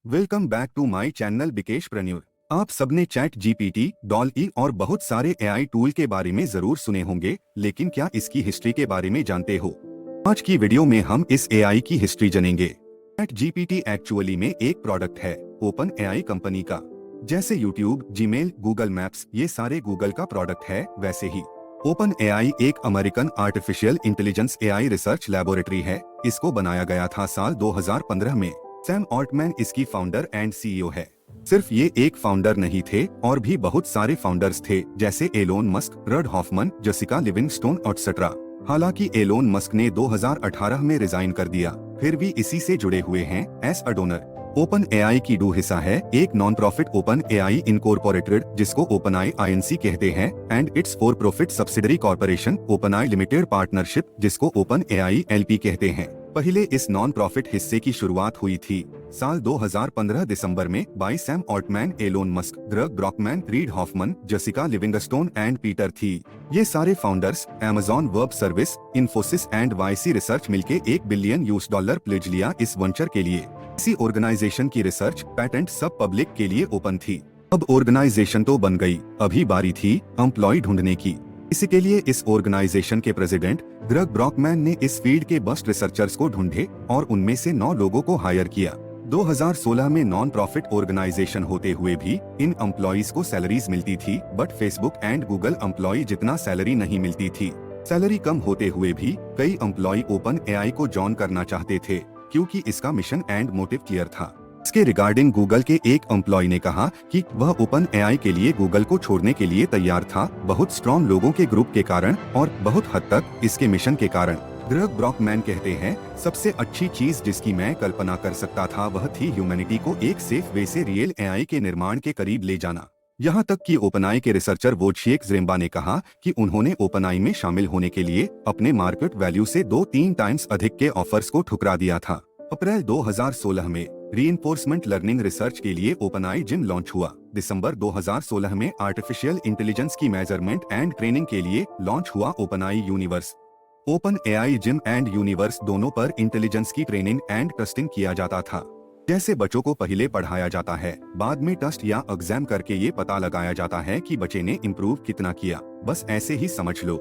Welcome back to my channel Bikesh प्रन्यूर। आप सबने चैट जीपीटी, डॉल-ई और बहुत सारे एआई टूल के बारे में जरूर सुने होंगे, लेकिन क्या इसकी हिस्ट्री के बारे में जानते हो? आज की वीडियो में हम इस एआई की हिस्ट्री जानेंगे। चैट जीपीटी एक्चुअली में एक प्रोडक्ट है ओपन एआई कंपनी का। जैसे यूट्यूब, जीमेल, गूगल मैप्स ये सारे गूगल का प्रोडक्ट है, वैसे ही ओपन एआई एक American artificial intelligence AI research laboratory है। इसको बनाया गया था साल 2015 में। सैम ऑल्टमैन इसकी फाउंडर एंड सीईओ है। सिर्फ ये एक फाउंडर नहीं थे, और भी बहुत सारे फाउंडर्स थे, जैसे Elon Musk, Reid Hoffman, Jessica Livingston etcetera. हालांकि एलोन मस्क ने 2018 में रिजाइन कर दिया, फिर भी इसी से जुड़े हुए हैं एस अडोनर। ओपन एआई की डू हिस्सा है एक non profit open AI incorporated, जिसको ओपन आई INC कहते हैं, and it's for profit subsidiary corporation open I limited partnership, जिसको ओपन एआई LP कहते हैं। पहले इस नॉन प्रॉफिट हिस्से की शुरुआत हुई थी साल 2015 दिसंबर में by Sam Altman, Elon Musk, Greg Brockman, Reid Hoffman, Jessica Livingston and Peter थी। ये सारे founders Amazon Web Service, Infosys and YC research मिलके $1 बिलियन प्लेज लिया इस वेंचर के लिए। इसी ऑर्गेनाइजेशन की रिसर्च पैटेंट सब पब्लिक के लिए ओपन थी। अब ऑर्गेनाइजेशन तो बन गई, अभी बारी थी एम्प्लॉय ढूंढने की। इसी के लिए इस ऑर्गेनाइजेशन के प्रेसिडेंट ग्रेग ब्रॉकमैन ने इस फील्ड के बेस्ट रिसर्चर्स को ढूंढे और उनमें से 9 लोगों को हायर किया। 2016 में नॉन प्रॉफिट ऑर्गेनाइजेशन होते हुए भी इन एम्प्लॉइज को सैलरीज मिलती थी, but Facebook and Google employee जितना सैलरी नहीं मिलती थी। सैलरी कम होते हुए भी कई एम्प्लॉय ओपन एआई को ज्वाइन करना चाहते थे, क्योंकि इसका मिशन एंड मोटिव क्लियर था। इसके रिगार्डिंग गूगल के एक एम्प्लॉय ने कहा कि वह ओपन एआई के लिए गूगल को छोड़ने के लिए तैयार था, बहुत स्ट्रॉन्ग लोगों के ग्रुप के कारण और बहुत हद तक इसके मिशन के कारण। ग्रेग ब्रॉकमैन कहते हैं, सबसे अच्छी चीज जिसकी मैं कल्पना कर सकता था वह थी ह्यूमैनिटी को एक सेफ वे से रियल एआई के निर्माण के करीब ले जाना। यहाँ तक कि ओपनआई के रिसर्चर वोजिएक ज़ेम्बा ने कहा कि उन्होंने ओपनआई में शामिल होने के लिए अपने मार्केट वैल्यू से 2-3 टाइम्स अधिक के ऑफर्स को ठुकरा दिया था। अप्रैल 2016 में रीइंफोर्समेंट लर्निंग रिसर्च के लिए ओपनआई जिम लॉन्च हुआ। दिसंबर 2016 में आर्टिफिशियल इंटेलिजेंस की मेजरमेंट एंड ट्रेनिंग के लिए लॉन्च हुआ ओपनआई universe. Open AI gym and universe दोनों पर इंटेलिजेंस की ट्रेनिंग एंड टेस्टिंग किया जाता था। जैसे बच्चों को पहले पढ़ाया जाता है, बाद में टेस्ट या एग्जाम करके ये पता लगाया जाता है कि बच्चे ने इम्प्रूव कितना किया, बस ऐसे ही समझ लो।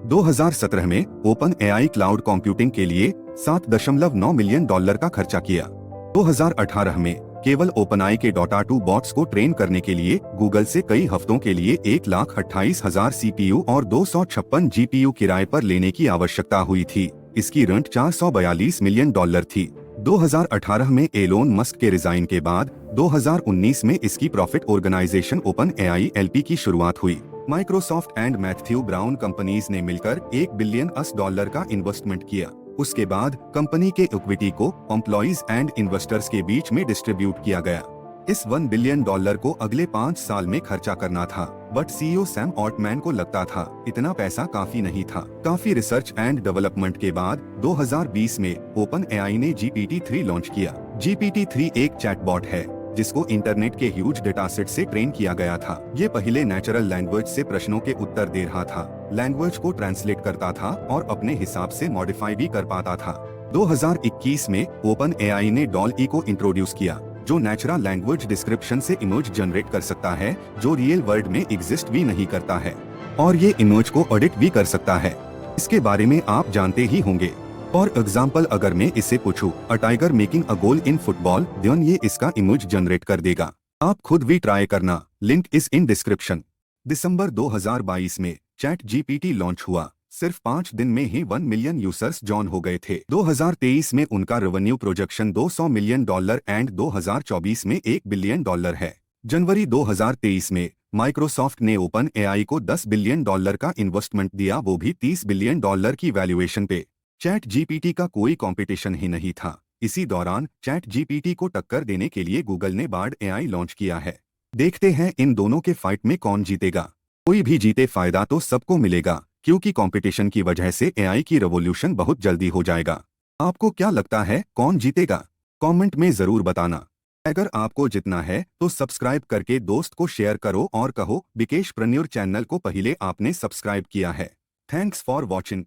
2017 में ओपन एआई क्लाउड कंप्यूटिंग के लिए $7.9 मिलियन का खर्चा किया। 2018 में केवल ओपनआई के डॉटा 2 बॉट्स को ट्रेन करने के लिए गूगल से कई हफ्तों के लिए 1,28,000 CPU और 256 GPU किराए पर लेने की आवश्यकता हुई थी। इसकी रेंट $442 मिलियन थी। 2018 में एलोन मस्क के रिजाइन के बाद 2019 में इसकी profit organization OpenAI LP की शुरुआत हुई। Microsoft and Matthew Brown companies ने मिलकर $1 बिलियन का इन्वेस्टमेंट किया। उसके बाद कंपनी के इक्विटी को एम्प्लॉइज एंड इन्वेस्टर्स के बीच में डिस्ट्रीब्यूट किया गया। इस $1 बिलियन को अगले 5 साल में खर्चा करना था, बट सीईओ सैम ऑल्टमैन को लगता था इतना पैसा काफी नहीं था। काफी रिसर्च एंड डेवलपमेंट के बाद 2020 में ओपन एआई ने GPT-3 लॉन्च किया। GPT-3 एक चैटबॉट है जिसको इंटरनेट के ह्यूज डेटासेट से ट्रेन किया गया था। ये पहले नेचुरल लैंग्वेज से प्रश्नों के उत्तर दे रहा था, लैंग्वेज को ट्रांसलेट करता था और अपने हिसाब से मॉडिफाई भी कर पाता था। 2021 में ओपन एआई ने डॉल-ई को इंट्रोड्यूस किया, जो नेचुरल लैंग्वेज डिस्क्रिप्शन से इमेज जनरेट कर सकता है, जो रियल वर्ल्ड में एग्जिस्ट भी नहीं करता है, और ये इमेज को एडिट भी कर सकता है। इसके बारे में आप जानते ही होंगे। फॉर एग्जाम्पल, अगर मैं इससे पूछूं a tiger making a goal in football, then ये इसका इमेज जनरेट कर देगा। आप खुद भी ट्राई करना, लिंक इज इन डिस्क्रिप्शन। दिसंबर 2022 में चैट GPT लॉन्च हुआ। सिर्फ 5 दिन में ही 1 मिलियन यूजर्स जॉइन हो गए थे। 2023 में उनका रेवेन्यू प्रोजेक्शन $200 मिलियन एंड 2024 में $1 बिलियन है। जनवरी 2023 में माइक्रोसॉफ्ट ने ओपन एआई को $10 बिलियन का इन्वेस्टमेंट दिया, वो भी $30 बिलियन की वैल्यूएशन पे। चैट GPT का कोई कंपटीशन ही नहीं था। इसी दौरान चैट GPT को टक्कर देने के लिए गूगल ने बार्ड एआई लॉन्च किया है। देखते हैं इन दोनों के फाइट में कौन जीतेगा। कोई भी जीते फायदा तो सबको मिलेगा, क्योंकि कंपटीशन की वजह से एआई की रेवोल्यूशन बहुत जल्दी हो जाएगा। आपको क्या लगता है कौन जीतेगा? कमेंट में जरूर बताना। अगर आपको जितना है तो सब्सक्राइब करके दोस्त को शेयर करो और कहो बिकेश प्रन्यूर चैनल को पहले आपने सब्सक्राइब किया है। Thanks for watching.